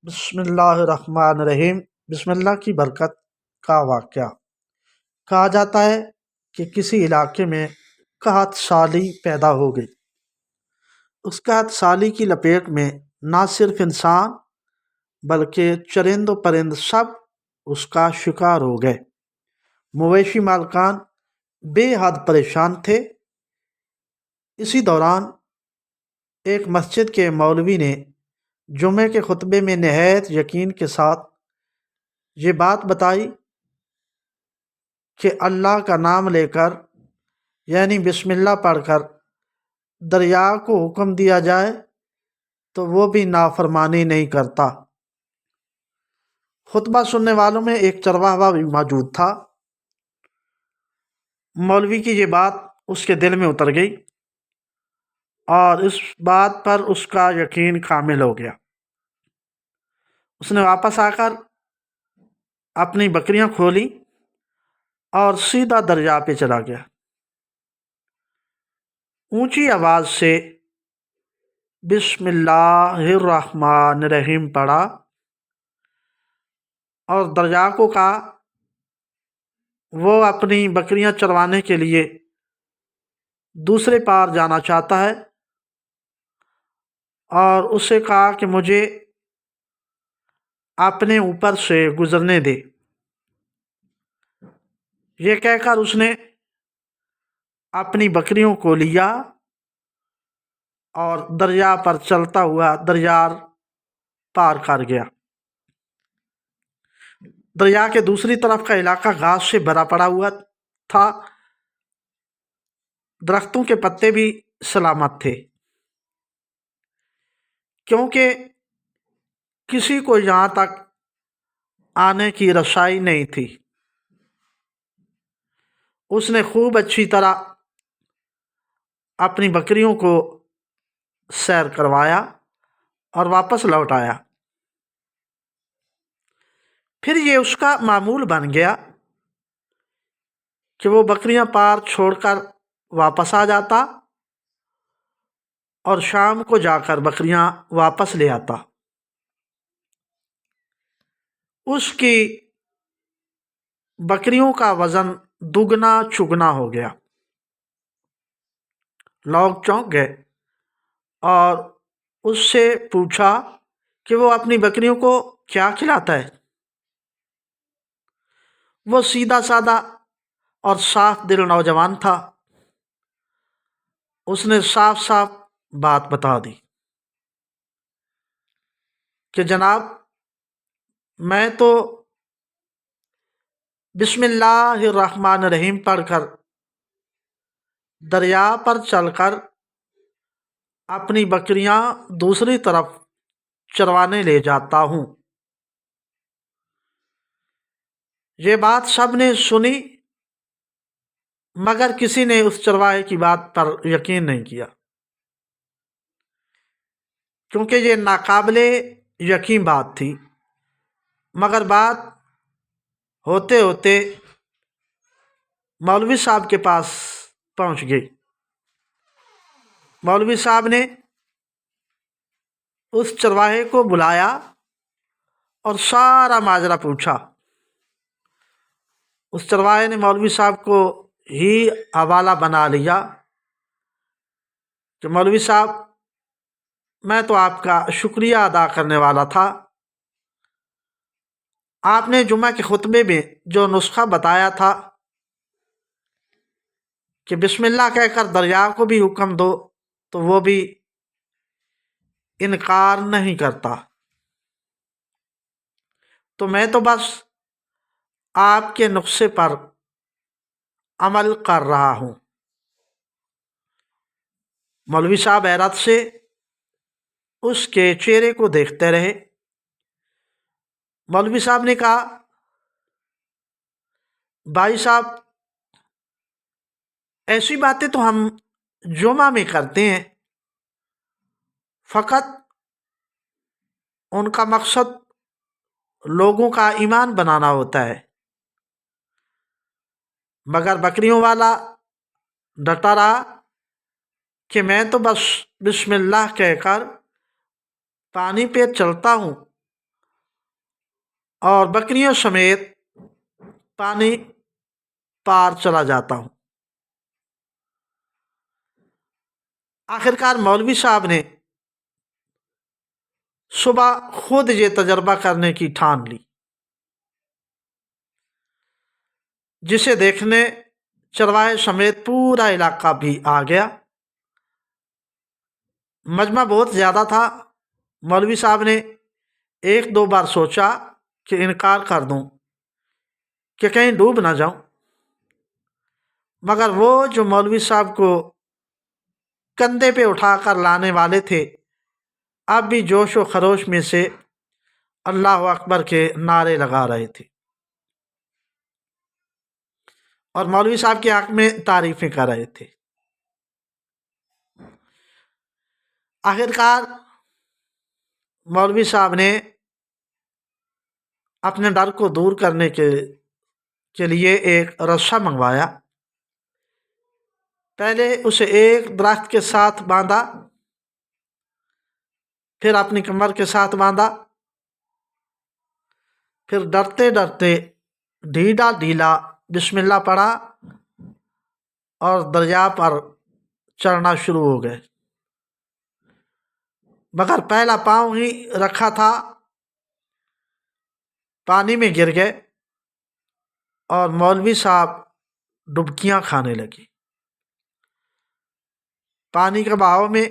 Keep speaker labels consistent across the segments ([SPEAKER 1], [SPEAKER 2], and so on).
[SPEAKER 1] بسم اللہ الرحمن الرحیم۔ بسم اللہ کی برکت کا واقعہ۔ کہا جاتا ہے کہ کسی علاقے میں قحط سالی پیدا ہو گئی۔ اس قحط سالی کی لپیٹ میں نہ صرف انسان بلکہ چرند و پرند سب اس کا شکار ہو گئے۔ مویشی مالکان بے حد پریشان تھے۔ اسی دوران ایک مسجد کے مولوی نے جمعے کے خطبے میں نہایت یقین کے ساتھ یہ بات بتائی کہ اللہ کا نام لے کر یعنی بسم اللہ پڑھ کر دریا کو حکم دیا جائے تو وہ بھی نافرمانی نہیں کرتا۔ خطبہ سننے والوں میں ایک چرواہا بھی موجود تھا۔ مولوی کی یہ بات اس کے دل میں اتر گئی اور اس بات پر اس کا یقین کامل ہو گیا۔ اس نے واپس آ کر اپنی بکریاں کھولی اور سیدھا دریا پہ چلا گیا۔ اونچی آواز سے بسم اللہ الرحمن الرحیم پڑھا اور دریا کو کہا وہ اپنی بکریاں چروانے کے لیے دوسرے پار جانا چاہتا ہے، اور اسے کہا کہ مجھے اپنے اوپر سے گزرنے دے۔ یہ کہہ کر اس نے اپنی بکریوں کو لیا اور دریا پر چلتا ہوا دریا پار کر گیا۔ دریا کے دوسری طرف کا علاقہ گھاس سے بھرا پڑا ہوا تھا، درختوں کے پتے بھی سلامت تھے، کیونکہ کسی کو یہاں تک آنے کی رسائی نہیں تھی۔ اس نے خوب اچھی طرح اپنی بکریوں کو سیر کروایا اور واپس لوٹ آیا۔ پھر یہ اس کا معمول بن گیا کہ وہ بکریاں پار چھوڑ کر واپس آ جاتا اور شام کو جا کر بکریاں واپس لے آتا۔ اس کی بکریوں کا وزن دگنا چگنا ہو گیا۔ لوگ چونک گئے اور اس سے پوچھا کہ وہ اپنی بکریوں کو کیا کھلاتا ہے۔ وہ سیدھا سادہ اور صاف دل نوجوان تھا۔ اس نے صاف صاف بات بتا دی کہ جناب، میں تو بسم اللہ الرحمن الرحیم پڑھ کر دریا پر چل کر اپنی بکریاں دوسری طرف چروانے لے جاتا ہوں۔ یہ بات سب نے سنی، مگر کسی نے اس چرواہے کی بات پر یقین نہیں کیا، کیونکہ یہ ناقابل یقین بات تھی۔ مگر بات ہوتے ہوتے مولوی صاحب کے پاس پہنچ گئی۔ مولوی صاحب نے اس چرواہے کو بلایا اور سارا ماجرا پوچھا۔ اس چرواہے نے مولوی صاحب کو ہی حوالہ بنا لیا کہ مولوی صاحب، میں تو آپ کا شکریہ ادا کرنے والا تھا۔ آپ نے جمعہ کے خطبے میں جو نسخہ بتایا تھا کہ بسم اللہ کہہ کر دریا کو بھی حکم دو تو وہ بھی انکار نہیں کرتا، تو میں تو بس آپ کے نسخے پر عمل کر رہا ہوں۔ مولوی صاحب حیرت سے اس کے چہرے کو دیکھتے رہے۔ مولوی صاحب نے کہا، بھائی صاحب، ایسی باتیں تو ہم جمعہ میں کرتے ہیں، فقط ان کا مقصد لوگوں کا ایمان بنانا ہوتا ہے۔ مگر بکریوں والا ڈٹا رہا کہ میں تو بس بسم اللہ کہہ کر پانی پہ چلتا ہوں اور بکریوں سمیت پانی پار چلا جاتا ہوں۔ آخرکار مولوی صاحب نے صبح خود یہ تجربہ کرنے کی ٹھان لی، جسے دیکھنے چرواہے سمیت پورا علاقہ بھی آ گیا۔ مجمع بہت زیادہ تھا۔ مولوی صاحب نے ایک دو بار سوچا کہ انکار کر دوں کہ کہیں ڈوب نہ جاؤں، مگر وہ جو مولوی صاحب کو کندھے پہ اٹھا کر لانے والے تھے اب بھی جوش و خروش میں سے اللہ اکبر کے نعرے لگا رہے تھے اور مولوی صاحب کے حق میں تعریفیں کر رہے تھے۔ آخرکار مولوی صاحب نے اپنے ڈر کو دور کرنے کے لیے ایک رسا منگوایا۔ پہلے اسے ایک درخت کے ساتھ باندھا، پھر اپنی کمر کے ساتھ باندھا، پھر ڈرتے ڈرتے ڈھیلا ڈھیلا بسم اللہ پڑھا اور دریا پر چڑھنا شروع ہو گئے۔ مگر پہلا پاؤں ہی رکھا تھا، پانی میں گر گئے اور مولوی صاحب ڈبکیاں کھانے لگے۔ پانی کے بہاؤ میں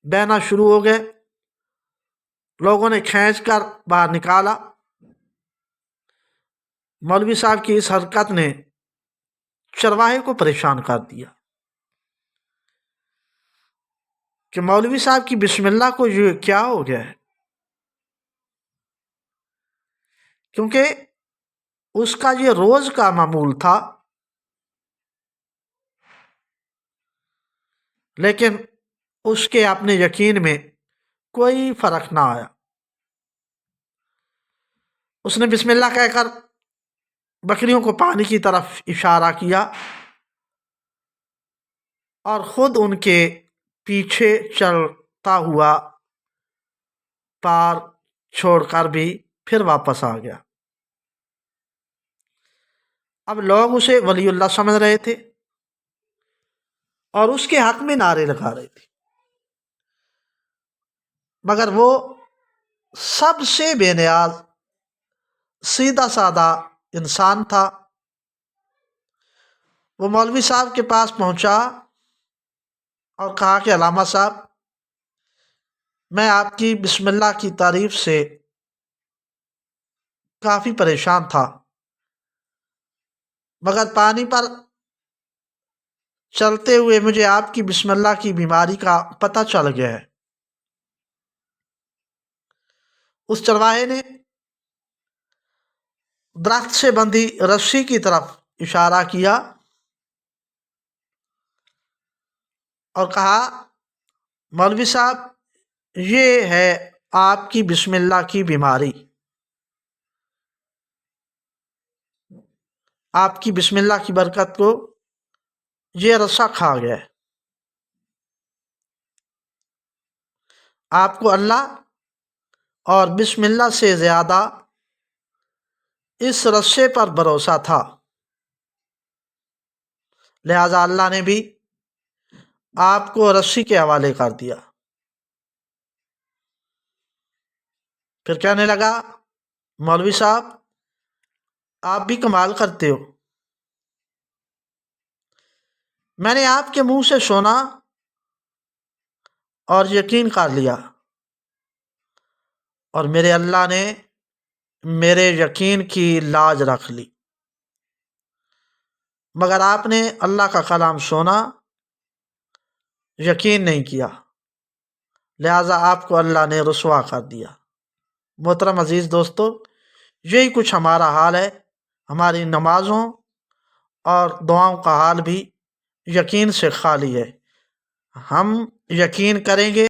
[SPEAKER 1] بہنا شروع ہو گئے۔ لوگوں نے کھینچ کر باہر نکالا۔ مولوی صاحب کی اس حرکت نے چرواہے کو پریشان کر دیا کہ مولوی صاحب کی بسم اللہ کو یہ کیا ہو گیا ہے، کیونکہ اس کا یہ روز کا معمول تھا، لیکن اس کے اپنے یقین میں کوئی فرق نہ آیا۔ اس نے بسم اللہ کہہ کر بکریوں کو پانی کی طرف اشارہ کیا اور خود ان کے پیچھے چلتا ہوا پار چھوڑ کر بھی پھر واپس آ گیا۔ اب لوگ اسے ولی اللہ سمجھ رہے تھے اور اس کے حق میں نعرے لگا رہے تھے، مگر وہ سب سے بے نیاز سیدھا سادہ انسان تھا۔ وہ مولوی صاحب کے پاس پہنچا اور کہا کہ علامہ صاحب، میں آپ کی بسم اللہ کی تعریف سے کافی پریشان تھا، مگر پانی پر چلتے ہوئے مجھے آپ کی بسم اللہ کی بیماری کا پتہ چل گیا ہے۔ اس چرواہے نے درخت سے بندھی رسی کی طرف اشارہ کیا اور کہا، مولوی صاحب، یہ ہے آپ کی بسم اللہ کی بیماری، آپ کی بسم اللہ کی برکت کو یہ رسا کھا گیا ہے۔ آپ کو اللہ اور بسم اللہ سے زیادہ اس رسے پر بھروسہ تھا، لہذا اللہ نے بھی آپ کو رسی کے حوالے کر دیا۔ پھر کہنے لگا، مولوی صاحب، آپ بھی کمال کرتے ہو، میں نے آپ کے منہ سے سنا اور یقین کر لیا، اور میرے اللہ نے میرے یقین کی لاج رکھ لی، مگر آپ نے اللہ کا کلام سنا، یقین نہیں کیا، لہذا آپ کو اللہ نے رسوا کر دیا۔ محترم عزیز دوستو، یہی کچھ ہمارا حال ہے۔ ہماری نمازوں اور دعاؤں کا حال بھی یقین سے خالی ہے۔ ہم یقین کریں گے